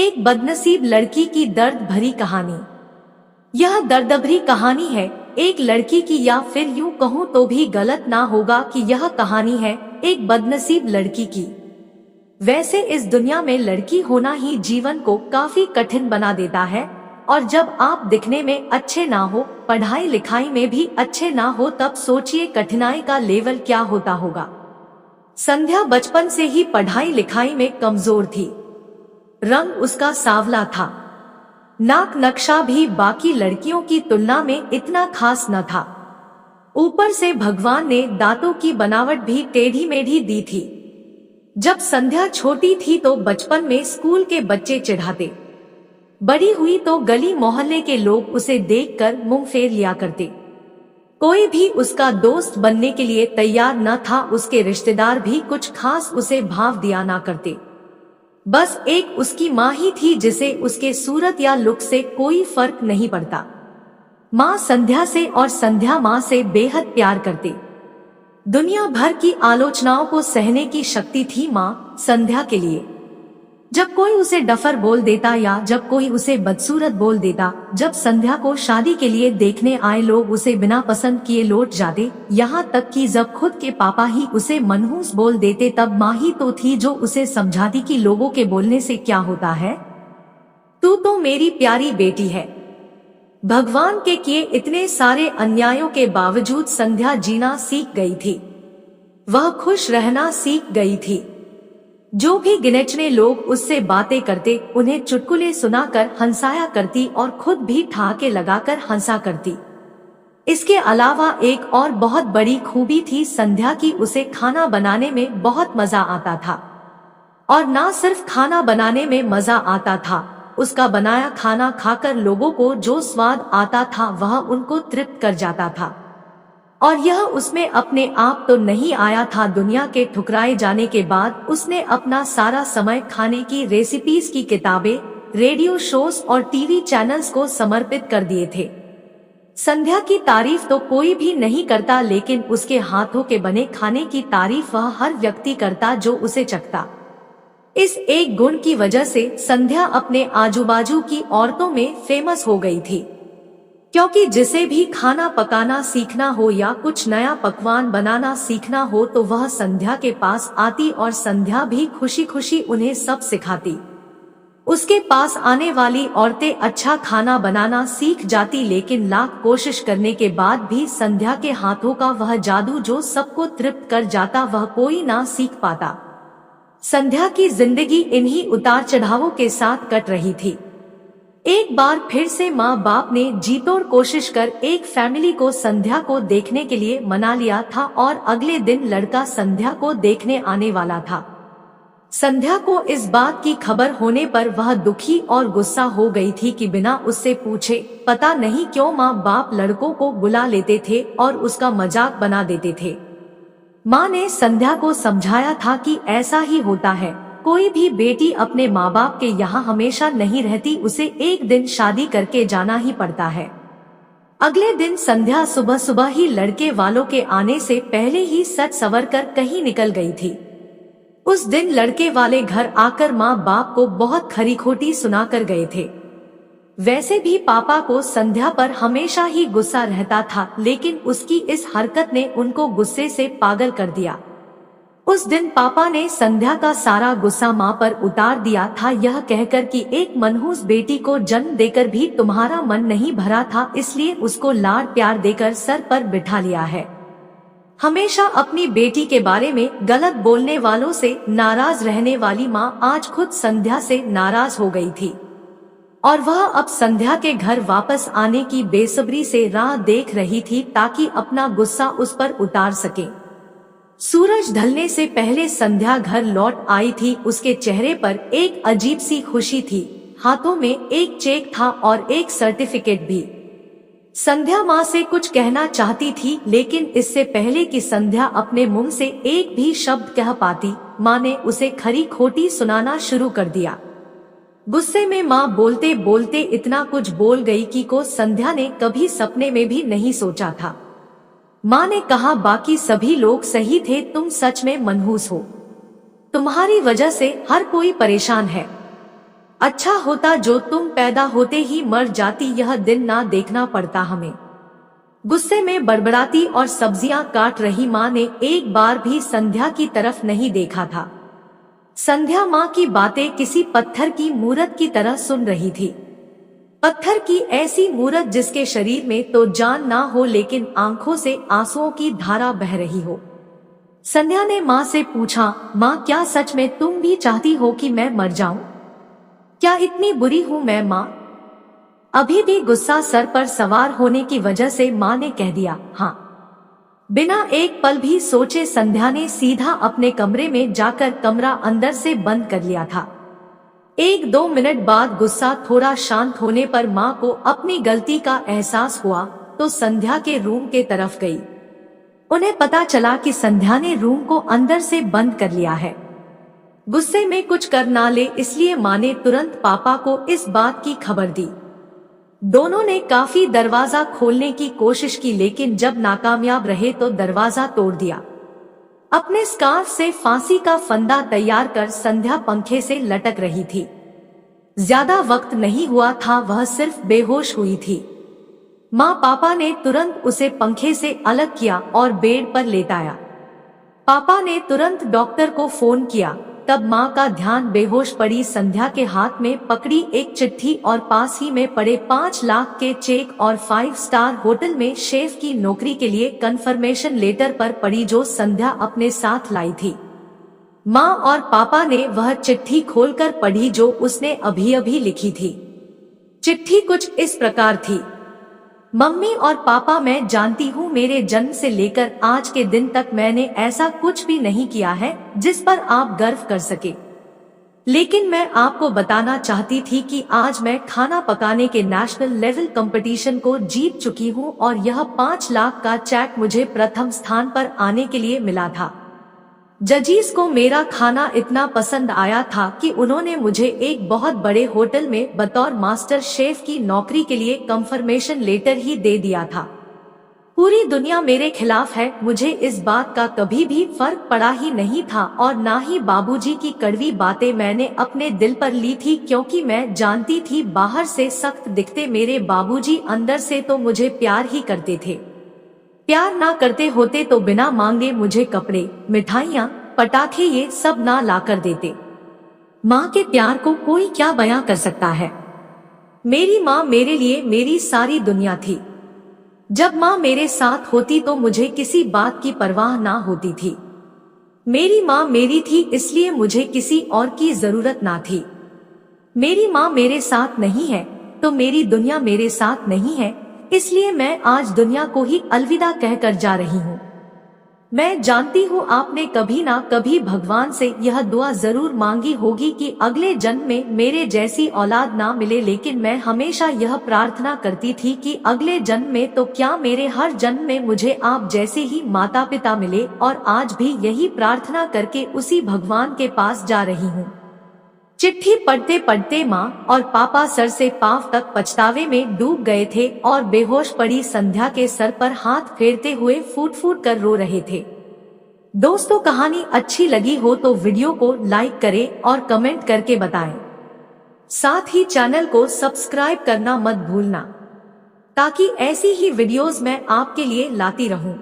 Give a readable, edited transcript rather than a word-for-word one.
एक बदनसीब लड़की की दर्द भरी कहानी। यह दर्द भरी कहानी है एक लड़की की, या फिर यूं कहूँ तो भी गलत ना होगा कि यह कहानी है एक बदनसीब लड़की की। वैसे इस दुनिया में लड़की होना ही जीवन को काफी कठिन बना देता है, और जब आप दिखने में अच्छे ना हो, पढ़ाई लिखाई में भी अच्छे ना हो, तब सोचिए कठिनाई का लेवल क्या होता होगा। संध्या बचपन से ही पढ़ाई लिखाई में कमजोर थी। रंग उसका सांवला था, नाक नक्शा भी बाकी लड़कियों की तुलना में इतना खास न था। ऊपर से भगवान ने दांतों की बनावट भी टेढ़ी मेढ़ी दी थी। जब संध्या छोटी थी तो बचपन में स्कूल के बच्चे चिढ़ाते, बड़ी हुई तो गली मोहल्ले के लोग उसे देखकर मुंह फेर लिया करते। कोई भी उसका दोस्त बनने के लिए तैयार न था, उसके रिश्तेदार भी कुछ खास उसे भाव दिया ना करते। बस एक उसकी माँ ही थी जिसे उसके सूरत या लुक से कोई फर्क नहीं पड़ता। माँ संध्या से और संध्या माँ से बेहद प्यार करते। दुनिया भर की आलोचनाओं को सहने की शक्ति थी माँ संध्या के लिए। जब कोई उसे डफर बोल देता या जब कोई उसे बदसूरत बोल देता, जब संध्या को शादी के लिए देखने आए लोग उसे बिना पसंद किए लौट जाते, यहाँ तक कि जब खुद के पापा ही उसे मनहूस बोल देते, तब माँ ही तो थी जो उसे समझाती कि लोगों के बोलने से क्या होता है, तू तो मेरी प्यारी बेटी है। भगवान के किए इतने सारे अन्यायों के बावजूद संध्या जीना सीख गई थी। वह खुश रहना सीख गई थी। जो भी गिनेचने लोग उससे बातें करते, उन्हें चुटकुले सुनाकर हंसाया करती और खुद भी ठहाके लगाकर हंसा करती। इसके अलावा एक और बहुत बड़ी खूबी थी संध्या की, उसे खाना बनाने में बहुत मजा आता था। और ना सिर्फ खाना बनाने में मजा आता था, उसका बनाया खाना खाकर लोगों को जो स्वाद आता था वह उनको तृप्त कर जाता था। और यह उसमें अपने आप तो नहीं आया था। दुनिया के ठुकराए जाने के बाद उसने अपना सारा समय खाने की रेसिपीज की किताबें, रेडियो शोज और टीवी चैनल्स को समर्पित कर दिए थे। संध्या की तारीफ तो कोई भी नहीं करता, लेकिन उसके हाथों के बने खाने की तारीफ वह हर व्यक्ति करता जो उसे चखता। इस एक गुण की वजह से संध्या अपने आजू बाजू की औरतों में फेमस हो गई थी, क्योंकि जिसे भी खाना पकाना सीखना हो या कुछ नया पकवान बनाना सीखना हो तो वह संध्या के पास आती, और संध्या भी खुशी खुशी उन्हें सब सिखाती। उसके पास आने वाली औरतें अच्छा खाना बनाना सीख जाती, लेकिन लाख कोशिश करने के बाद भी संध्या के हाथों का वह जादू जो सबको तृप्त कर जाता, वह कोई ना सीख पाता। संध्या की जिंदगी इन्हीं उतार चढ़ावों के साथ कट रही थी। एक बार फिर से माँ बाप ने जीतोड़ कोशिश कर एक फैमिली को संध्या को देखने के लिए मना लिया था, और अगले दिन लड़का संध्या को देखने आने वाला था। संध्या को इस बात की खबर होने पर वह दुखी और गुस्सा हो गई थी कि बिना उससे पूछे पता नहीं क्यों माँ बाप लड़कों को बुला लेते थे और उसका मजाक बना देते थे। माँ ने संध्या को समझाया था कि ऐसा ही होता है, कोई भी बेटी अपने माँ बाप के यहाँ हमेशा नहीं रहती, उसे एक दिन शादी करके जाना ही पड़ता है। अगले दिन संध्या सुबह सुबह ही लड़के वालों के आने से पहले ही सज संवर कर कहीं निकल गई थी। उस दिन लड़के वाले घर आकर माँ बाप को बहुत खरी खोटी सुना कर गए थे। वैसे भी पापा को संध्या पर हमेशा ही गुस्सा रहता था, लेकिन उसकी इस हरकत ने उनको गुस्से से पागल कर दिया। उस दिन पापा ने संध्या का सारा गुस्सा माँ पर उतार दिया था, यह कहकर कि एक मनहूस बेटी को जन्म देकर भी तुम्हारा मन नहीं भरा था, इसलिए उसको लाड प्यार देकर सर पर बिठा लिया है। हमेशा अपनी बेटी के बारे में गलत बोलने वालों से नाराज रहने वाली माँ आज खुद संध्या से नाराज हो गई थी, और वह अब संध्या के घर वापस आने की बेसब्री से राह देख रही थी ताकि अपना गुस्सा उस पर उतार सके। सूरज ढलने से पहले संध्या घर लौट आई थी। उसके चेहरे पर एक अजीब सी खुशी थी। हाथों में एक चेक था और एक सर्टिफिकेट भी। संध्या माँ से कुछ कहना चाहती थी, लेकिन इससे पहले कि संध्या अपने मुंह से एक भी शब्द कह पाती, माँ ने उसे खरी खोटी सुनाना शुरू कर दिया। गुस्से में माँ बोलते बोलते इतना कुछ बोल गई कि को संध्या ने कभी सपने में भी नहीं सोचा था। माँ ने कहा, बाकी सभी लोग सही थे, तुम सच में मनहूस हो। तुम्हारी वजह से हर कोई परेशान है। अच्छा होता जो तुम पैदा होते ही मर जाती, यह दिन ना देखना पड़ता हमें। गुस्से में बड़बड़ाती और सब्जियां काट रही माँ ने एक बार भी संध्या की तरफ नहीं देखा था। संध्या माँ की बातें किसी पत्थर की मूरत की तरह सुन रही थी। पत्थर की ऐसी मूरत जिसके शरीर में तो जान ना हो लेकिन आंखों से आंसुओं की धारा बह रही हो। संध्या ने माँ से पूछा, माँ क्या सच में तुम भी चाहती हो कि मैं मर जाऊं? क्या इतनी बुरी हूं मैं माँ? अभी भी गुस्सा सर पर सवार होने की वजह से माँ ने कह दिया, हाँ। बिना एक पल भी सोचे संध्या ने सीधा अपने कमरे में जाकर कमरा अंदर से बंद कर लिया था। 1-2 मिनट बाद गुस्सा थोड़ा शांत होने पर माँ को अपनी गलती का एहसास हुआ तो संध्या के रूम के तरफ गई। उन्हें पता चला कि संध्या ने रूम को अंदर से बंद कर लिया है। गुस्से में कुछ कर ना ले इसलिए माँ ने तुरंत पापा को इस बात की खबर दी। दोनों ने काफी दरवाजा खोलने की कोशिश की लेकिन जब नाकामयाब रहे तो दरवाजा तोड़ दिया। अपने स्कार्फ से फांसी का फंदा तैयार कर संध्या पंखे से लटक रही थी। ज्यादा वक्त नहीं हुआ था, वह सिर्फ बेहोश हुई थी। माँ पापा ने तुरंत उसे पंखे से अलग किया और बेड पर लेटाया। पापा ने तुरंत डॉक्टर को फोन किया। तब माँ का ध्यान बेहोश पड़ी संध्या के हाथ में पकड़ी एक चिट्ठी और पास ही में पड़े 5 लाख के चेक और 5 स्टार होटल में शेफ की नौकरी के लिए कंफर्मेशन लेटर पर पड़ी जो संध्या अपने साथ लाई थी। माँ और पापा ने वह चिट्ठी खोलकर पढ़ी जो उसने अभी अभी लिखी थी। चिट्ठी कुछ इस प्रकार थी, मम्मी और पापा मैं जानती हूँ मेरे जन्म से लेकर आज के दिन तक मैंने ऐसा कुछ भी नहीं किया है जिस पर आप गर्व कर सके, लेकिन मैं आपको बताना चाहती थी कि आज मैं खाना पकाने के नेशनल लेवल कंपटीशन को जीत चुकी हूँ और यह 5 लाख का चेक मुझे प्रथम स्थान पर आने के लिए मिला था। जजीज को मेरा खाना इतना पसंद आया था कि उन्होंने मुझे एक बहुत बड़े होटल में बतौर मास्टर शेफ की नौकरी के लिए कंफर्मेशन लेटर ही दे दिया था। पूरी दुनिया मेरे खिलाफ है, मुझे इस बात का कभी भी फर्क पड़ा ही नहीं था और ना ही बाबूजी की कड़वी बातें मैंने अपने दिल पर ली थी, क्योंकि मैं जानती थी बाहर से सख्त दिखते मेरे बाबूजी अंदर से तो मुझे प्यार ही करते थे। प्यार ना करते होते तो बिना मांगे मुझे कपड़े, मिठाइयाँ, पटाखे ये सब ना लाकर देते। माँ के प्यार को कोई क्या बयां कर सकता है। मेरी माँ मेरे लिए मेरी सारी दुनिया थी। जब माँ मेरे साथ होती तो मुझे किसी बात की परवाह ना होती थी। मेरी माँ मेरी थी इसलिए मुझे किसी और की जरूरत ना थी। मेरी माँ मेरे साथ नहीं है तो मेरी दुनिया मेरे साथ नहीं है, इसलिए मैं आज दुनिया को ही अलविदा कहकर जा रही हूँ। मैं जानती हूँ आपने कभी ना कभी भगवान से यह दुआ जरूर मांगी होगी कि अगले जन्म में मेरे जैसी औलाद ना मिले, लेकिन मैं हमेशा यह प्रार्थना करती थी कि अगले जन्म में तो क्या मेरे हर जन्म में मुझे आप जैसे ही माता पिता मिले, और आज भी यही प्रार्थना करके उसी भगवान के पास जा रही हूँ। चिट्ठी पढ़ते पढ़ते माँ और पापा सर से पांव तक पछतावे में डूब गए थे और बेहोश पड़ी संध्या के सर पर हाथ फेरते हुए फूट फूट कर रो रहे थे। दोस्तों, कहानी अच्छी लगी हो तो वीडियो को लाइक करें और कमेंट करके बताएं। साथ ही चैनल को सब्सक्राइब करना मत भूलना ताकि ऐसी ही वीडियोस मैं आपके लिए लाती रहूं।